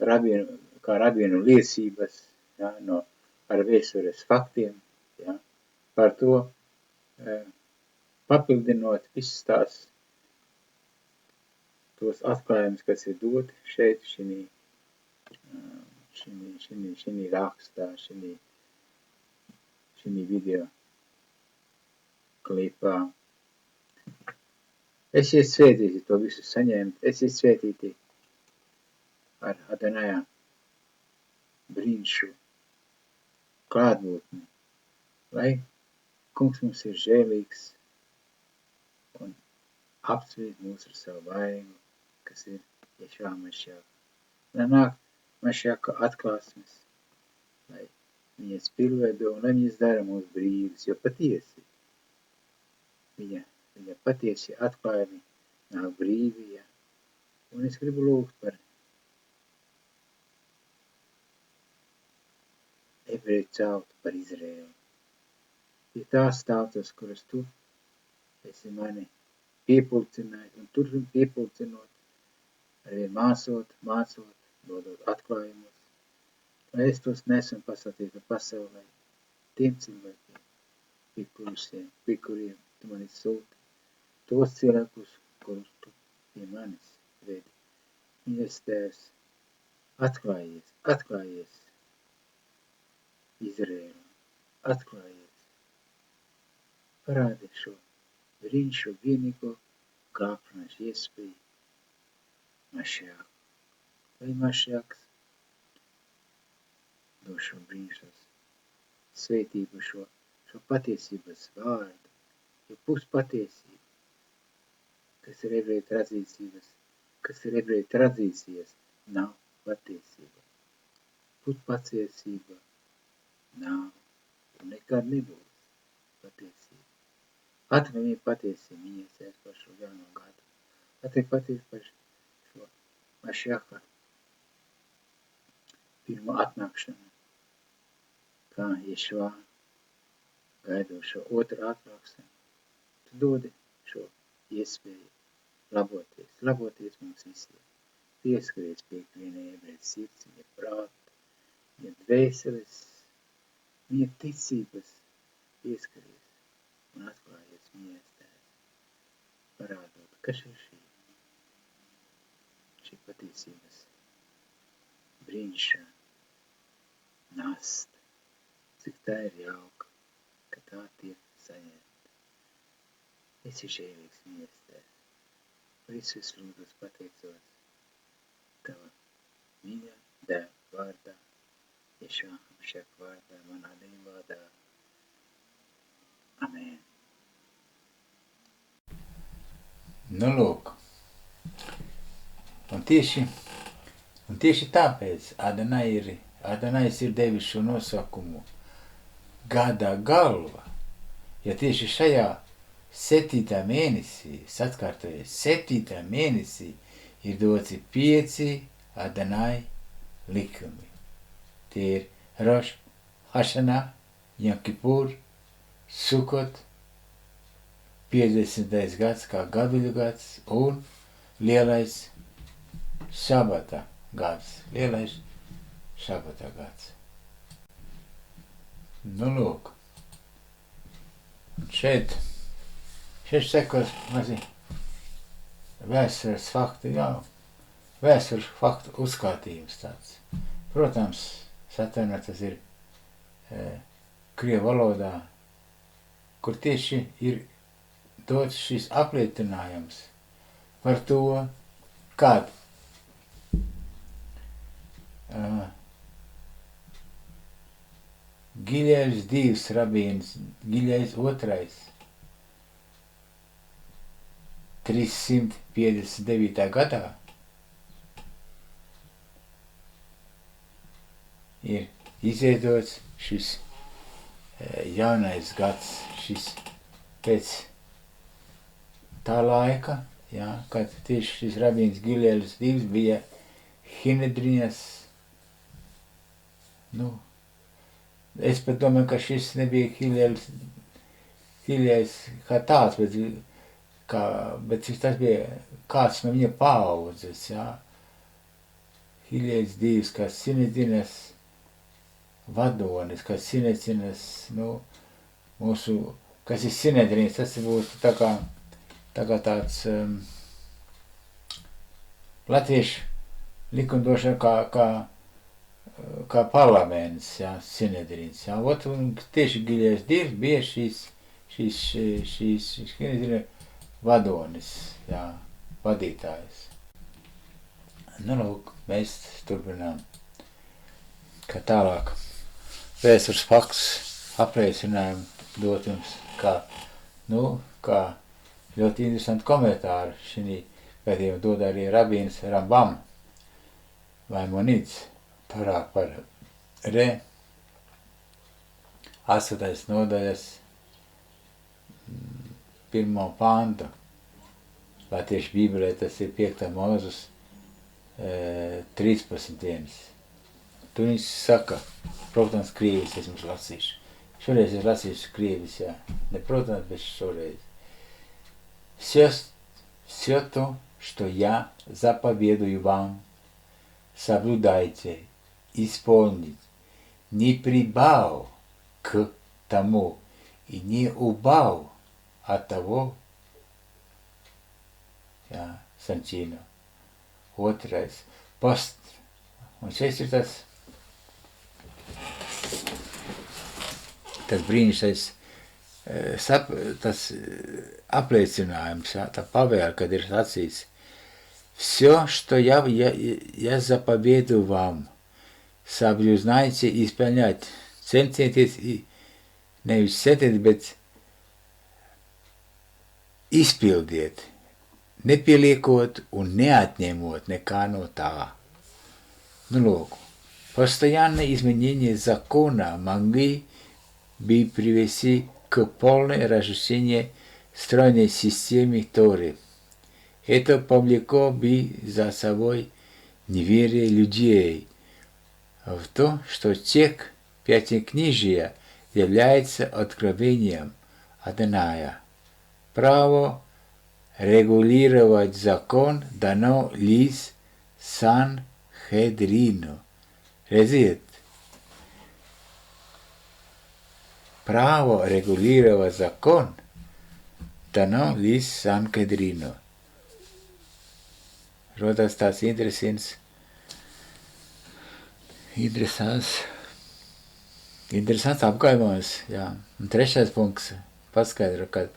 rabīnu liecības, ja, ar vēstures faktiem, ja, par to papildinot visas tās tos atklājumus, kas ir doti šeit, šī rakstā, šī video klipā. Esiet svētīti to visu saņemt, esiet svētīti ar Adonājā brīnišu klātbūtni, lai kungs mums ir žēlīgs un apsvīt mūs ar savu vaigu, kas ir Ješuā Mašjaka. Lai nāk Mašjaka atklāsmes, lai viņas pilnveido un lai viņas dara mūs brīvus, jo patiesi viņa patiesi atklājumi nāk brīvi, ja. Un es gribu lūgt par ebreju tautu, par Izraēlu. Ir tās tautas, kuras tu esi mani piepulcinājis un turpin piepulcinot, arī mācot dodot atklājumus, lai es tos nesu un pasūtītu pasaulē tiem cilvēkiem, pie kuriem tu mani sūti, tos cilvēkus, kurus tu pie manis vedi. Mīļais Tēvs, atklājies Izrēlam, atklājies, parādi šo brīnišķīgo vienīgo glābšanas iespēju Mašiāku. Lai Mašiāks dod šo brīnišķīgo svētību, šo patiesības vārdu, jo puspatiesība, kas ir ebreju tradīcijas, nav patiesība. Puspatiesība nav un nekad nebūs patiesība. Atver viņa patiesība, mīļais, par šo jauno gadu. Atver patiesība par šo Mašiāka pirmo atnākšanu, kā Ješua gaidošo otru atnākšanu. Tu dodi šo iespēju laboties mums visiem. Pieskaries pie ikvienai ebreju sirds, viņa prāta, viņa dvēseles, viņa ticības, pieskaries un atklājies, mīļais Tēvs, parādot, kas ir šī patiesības brīnišķīga nasta, cik tā ir jauka, ka tā tiek saņemta. Esi žēlīgs, mīļais Tēvs, par visu es lūdzu pateicos Tava mīļā Dēla vārdā, Ješua Mašiāka vārdā, manā Dieva vārdā. Amen. Nu, lūk. Un tieši tāpēc Adonais ir devis šo nosaukumu gada galva, ja tieši šajā 7. mēnesī, es atkārtoju, 7. mēnesī ir doti 5 Adonai likumi. Tie ir Roš Hašanā, Jom Kipur, Sukot, 50. gads kā gaviļu gads un lielais šabata gads. Nu, lūk. Šeit sekos mazi vēstures fakti, vēstures faktu uzskatījums tāds. Protams, satarnā tas ir krievu valodā, kur tieši ir dots šis apliecinājums par to, kad Giļais II rabīns, Giļais II 359. gadā ir izveidots šis jaunais gads, šis pēc tā laika, kad tieši šis rabīns Giļais II bija Hinedriņas. Es pat domāju, ka šis nebija Giļais kā tāds, bet tas bija kāds no viņa paaudzes, Giļais II, kā Sinedriņas vadonis, kā Sinedriņas, mūsu, kas ir Sinedriņas, tas būs tā kā tāds latviešu likumdošana kā parlaments, Sinedriņas, un tieši Giļais II bija šīs Sinedriņa vadonis, vadītājs. Nu, lūk, mēs turpinām, kā tālāk vēstures fakts apliecinājumu dot jums, kā ļoti interesanti komentāri šī pēdējiem dod arī rabīns Rambam Maimonids par 8. nodaļas 1. pāntu, vai tieši Bībelē tas ir 5. Mūzes 13. Tur viņš saka, protams, krievis es mums lasīšu. Šoreiz es lasīšu krievis, ne protams, bet šoreiz. Все то, что я заповедую вам, соблюдайте, исполнить, не прибав к тому и не убав от того, Santino. Otrais. Un šeit ir tas brīnišķīgais tas apliecinājums, tā pavēle, kad ir sacīts: Все, что я заповедую вам, соблюдайте и исполнять. Centieties, nevis centiet, bet izpildiet, nepieliekot un neatņemot nekā no tā. Ну, лук. Постоянное изменение закона могли бы привести к полной разрушению стройной системы Торы. Это повлекло бы за собой неверие людей в то, что текст Пятикнижия является откровением Адоная. Право регулировать закон дано лишь Санхедрину. Redziet, право регулировать закон dano лишь Санхедрину. Rodas tāds interesants apgalvojums, jā. Un trešais punkts paskaidro, ka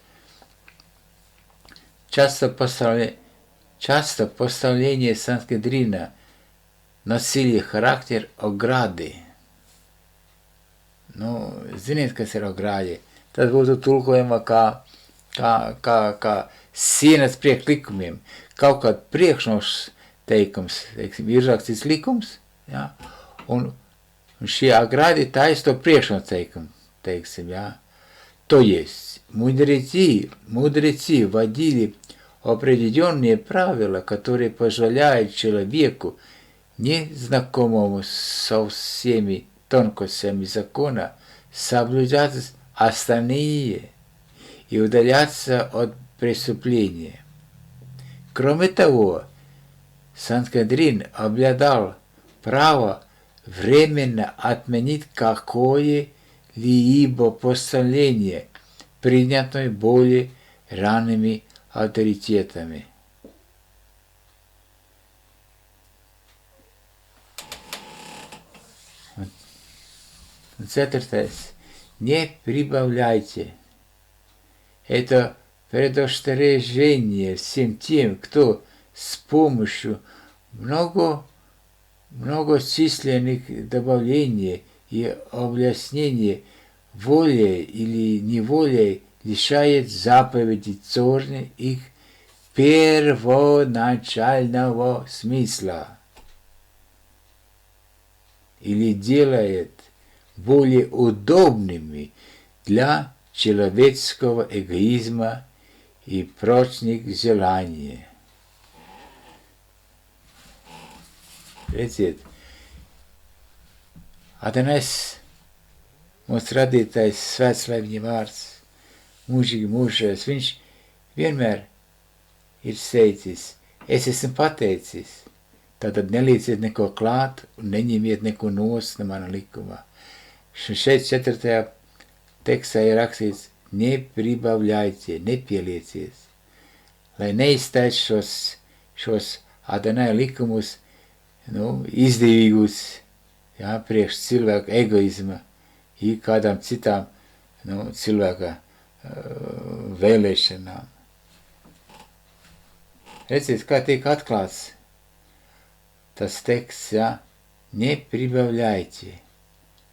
часто поставление Санхедрина носили характер ограды. Nu, ziniet, kas ir ogrāļi? Tas būtu tulkojama kā sienas priekšlikumiem. Kaut kāds priekšnoteikums, teiksim, ir rakstīts likums, jā, un šie ограды taisa to priekšnoteikumu, teiksim, jā. То есть, мудрецы вводили определенные правила, которые позволяют человеку, незнакомому со всеми тонкостями закона, соблюдать остальные и удаляться от преступления. Кроме того, Санхедрин обладал правом временно отменить какое-либо постановление, принятое более ранними авторитетами. Четвертое. Не прибавляйте. Это предостережение всем тем, кто с помощью многочисленных добавлений и объяснений волей или неволей лишает заповеди Торы их первоначального смысла или делает более удобными для человеческого эгоизма и прочих желаний. Redziet, Adonais, mūsu radītājs, svēts lai viņa vārds, mūžīgi mūžos, viņš vienmēr ir teicis, es esmu pateicis, tātad nelieciet neko klāt un neņemiet neko nost no mana likumā. Šeit 4. tekstā ir rakstīts, nepribavļaicie, nepielieciet, lai neiztais šos Adonai likumus, izdevīgus, jā, priekš cilvēku egoisma, i kādām citām, cilvēka vēlēšanām. Redziet, kā tiek atklāts tas teksts, jā, nepribavļaicie.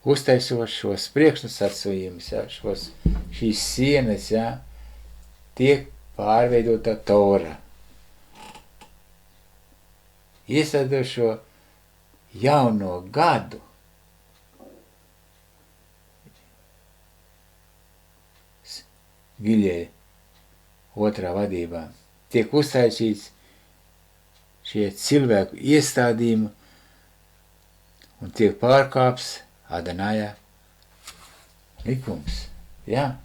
Uztaisot šos priekšnosacījumus, jā, šīs sienas, jā, tiek pārveidota Tora. Iesādot šo jauno gadu, Giļai otrā vadībā, tiek uztaisīts šie cilvēku iestādījumi un tiek pārkāps Adonaja likums. Jā,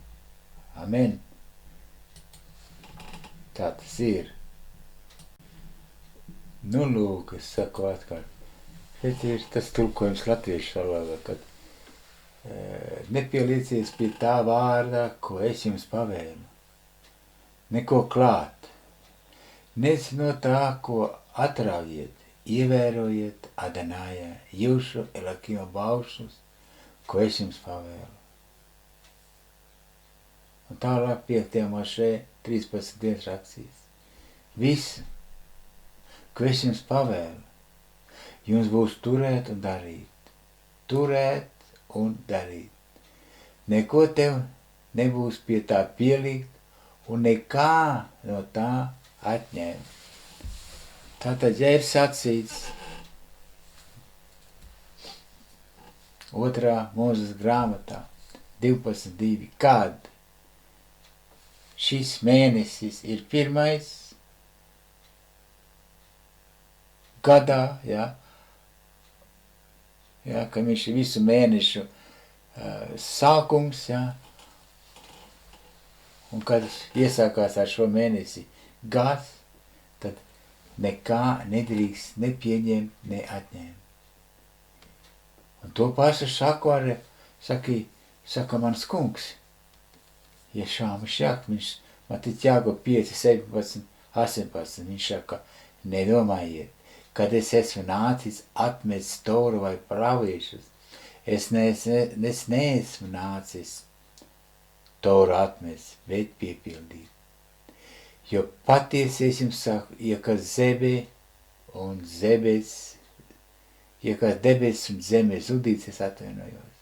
amen. Tā tas ir. Nu, lūk, es saku atkal, Šeit ir tas tulkojums latviešu valodā, kad nepielieciet pie tā vārdā, ko es jums pavēlu. Neko klāt. Nec no tā, ko atraujiet, ievērojiet Adonāja, jūsu Elakima baušus, ko es jums pavēlu. Un tālāk 5. Mošē 13 dienas rakstīts. Visu, ko es jums pavēlu, jums būs turēt un darīt. Turēt un darīt. Neko tev nebūs pie tā pielikt un nekā no tā atņemt. Tātad, ja ir sacīts 2. Mūzes grāmatā 12.2, kad šis mēnesis ir 1. gadā, ka viņš ir visu mēnešu sākums, un kad iesākās ar šo mēnesi gads, tad nekā nedrīkst ne pieņemt, ne atņemt. Un to pašu saka mans kungs, Ješām Šak, viņš Matitjāgo 5, 17, 18, viņš saka, nedomājiet, kad es esmu nācis atmest Toru vai praviešus, es neesmu nācis Toru atmest, bet piepildīt. Jo patiesi es jums saku, ja kas debes un zeme zudīts, es atvainojos.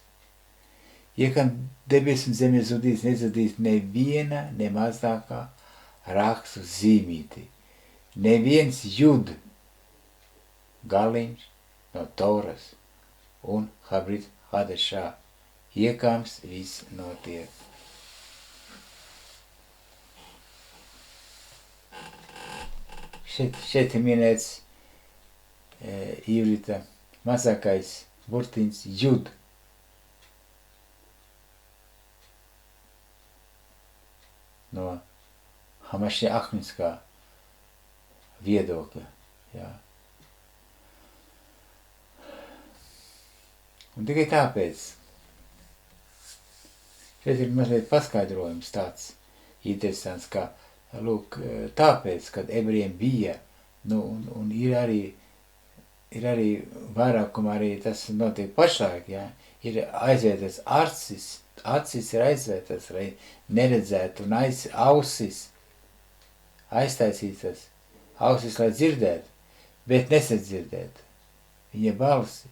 Ja kam debes un zeme zudīts, nezudīs neviena, ne mazākā rakstu zīmīti. Neviens jud galiņš no Toras un Habrit Hadešā. Iekams viss notiek. Šeit ir minēts īvrita mazākais burtiņš jud. No Hamašie Ahmiskā viedokļa. Un tikai tāpēc, šeit ir mazliet paskaidrojums tāds interesants, kā, lūk, tāpēc, kad ebrejiem bija, un ir arī vairākumā arī tas notiek pašlaik, ir aizvietas acis ir aizvietas, lai neredzētu, un ausis aiztaisītas, ausis, lai dzirdētu, bet nesadzirdētu viņa balsi.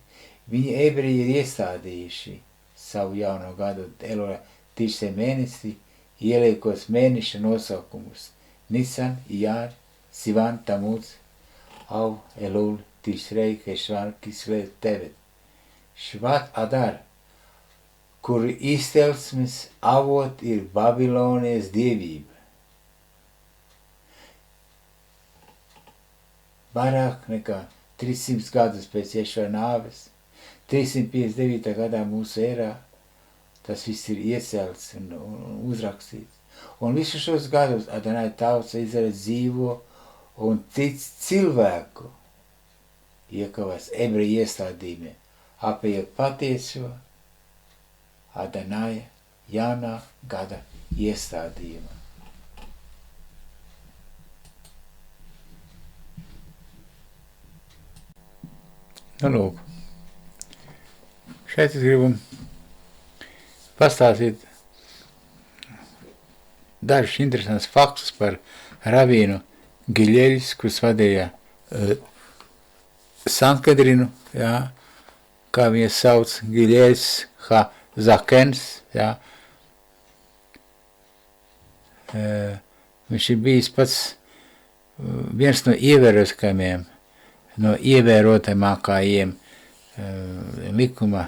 Viņi ebreji ir iestādījuši savu jauno gadu Elora Tišsē mēnesi, ieliekos mēneša nosaukumus Nisan, Iyar, Sivan, Tamuz, Av, Elul, Tišrei, Hešvan, Kislev, Tevet. Švat Adar, kur izcelsmes avot ir Babilonijas dievība. Vairāk nekā 300 gadus pēc Ješua nāves, 359. gadā mūsu ērā, tas viss ir iecelts un uzrakstīts. Un visu šos gadus Adonai tauts Izraels dzīvo un tic cilvēku iekavās ebreju iestādījumiem, apējot patieso Adonai jaunā gada iestādījumā. Lūk, šeit es gribu pastāstīt dažus interesants faktus par rabīnu Giļeļs, kurš vadīja Sankedrinu, kā viņa sauc, Giļeļs ha Zakens, viņš ir bijis pats viens no ievēroskajiem, no ievērotamākajiem likuma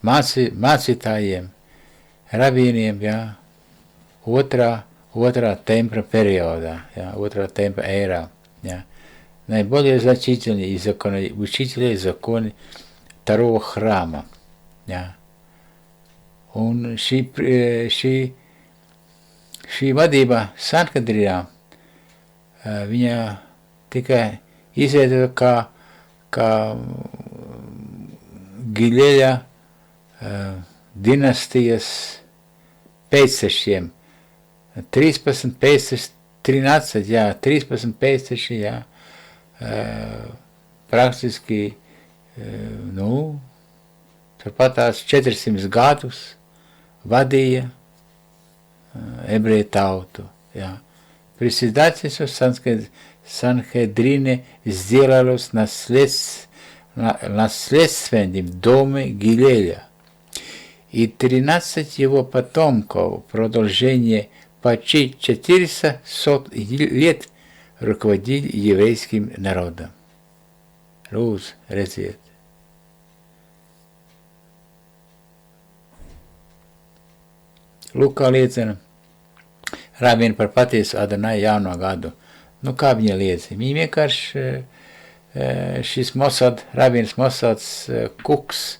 mācītājiem, rabīniem, otrā tempra periodā, otrā tempra ērā. Наиболее значительные учителя и законы второго храма. Un šī vadība Sankedrijā, viņa tikai izveidota kā Giļeļa dinastijas pēctečiem. 13 pēcteči, 13, jā, 13 pēcteči, jā, praktiski, turpat tās 400 gadus vadīja ebreju tautu, jā. Председательство Санхедрине сделалось наследственным доме Гилеля, и 13 его потомков продолжение почти 400 лет руководили еврейским народом. Lūdzu, redziet. Lūk, kā liecina Rabīni par patiesu Adonai jauno gadu. Nu, kā viņa liecina? Viņa vienkārši šis Rabīns Mosads Kuks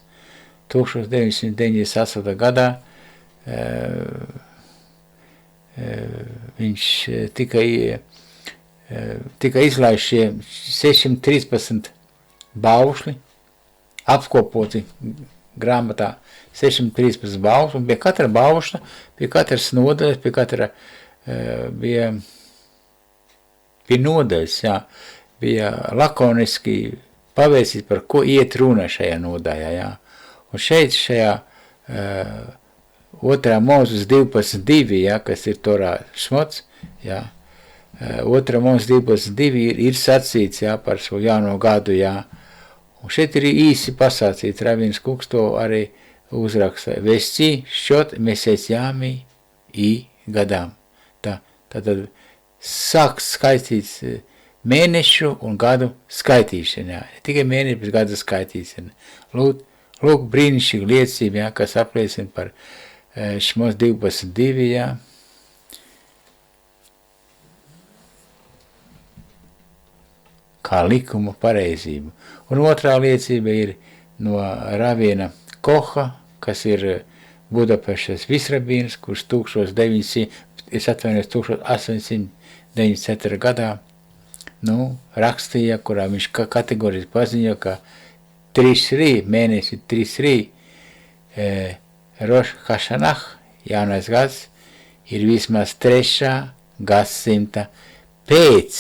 1998. gadā viņš tika izlaists šie 613 baušļi, apkopoti grāmatā 613 baušļi, un pie katra baušļa, pie katras nodaļas, pie katra bija nodaļas, jā, bija lakoniski pavēstīt, par ko iet runa šajā nodaļā, jā. Un šeit šajā 2. Mūzes 12.2, jā, kas ir Torā Šmots, jā, 2. Mūzes 12.2 ir sacīts, jā, par šo jauno gadu, jā. Un šeit ir īsi pasācīts, Rabīns Kuks to arī uzraksta. Vesci šķot mesēsjāmi I gadām. Tātad sāk skaitīts mēnešu un gadu skaitīšana, jā. Ne tikai mēnešu, bet gadu skaitīšana. Lūk brīnišķīga liecība, jā, kas apliecina par Šmos 12.2, jā. Kā likumu pareizību. Un otrā liecība ir no Ravīna Koha, kas ir Budapeštas visrabīns, kurš 1894. gadā rakstīja, kurā viņš kategoriski paziņoja, ka 3 mēnesi, 3 Roš Hašanah, jaunais gads, ir vismaz 3. gadsimta pēc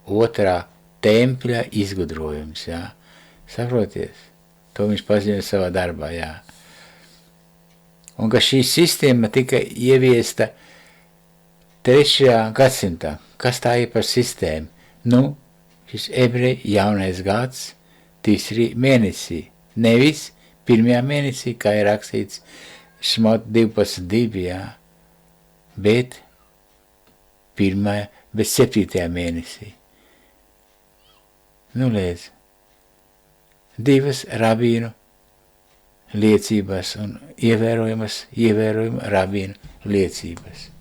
2. tempļa izgudrojums, jā. Saproties? To viņš paziņoja savā darbā, jā. Un ka šī sistēma tika ieviesta 3. gadsimtā. Kas tā ir par sistēmu? Šis ebreju jaunais gads 3 mēnesī. Nevis 1. mēnesī, kā ir rakstīts Šmot 12.2, jā, bet 7. mēnesī. Liedz, 2 rabīnu liecības un ievērojama rabīnu liecības.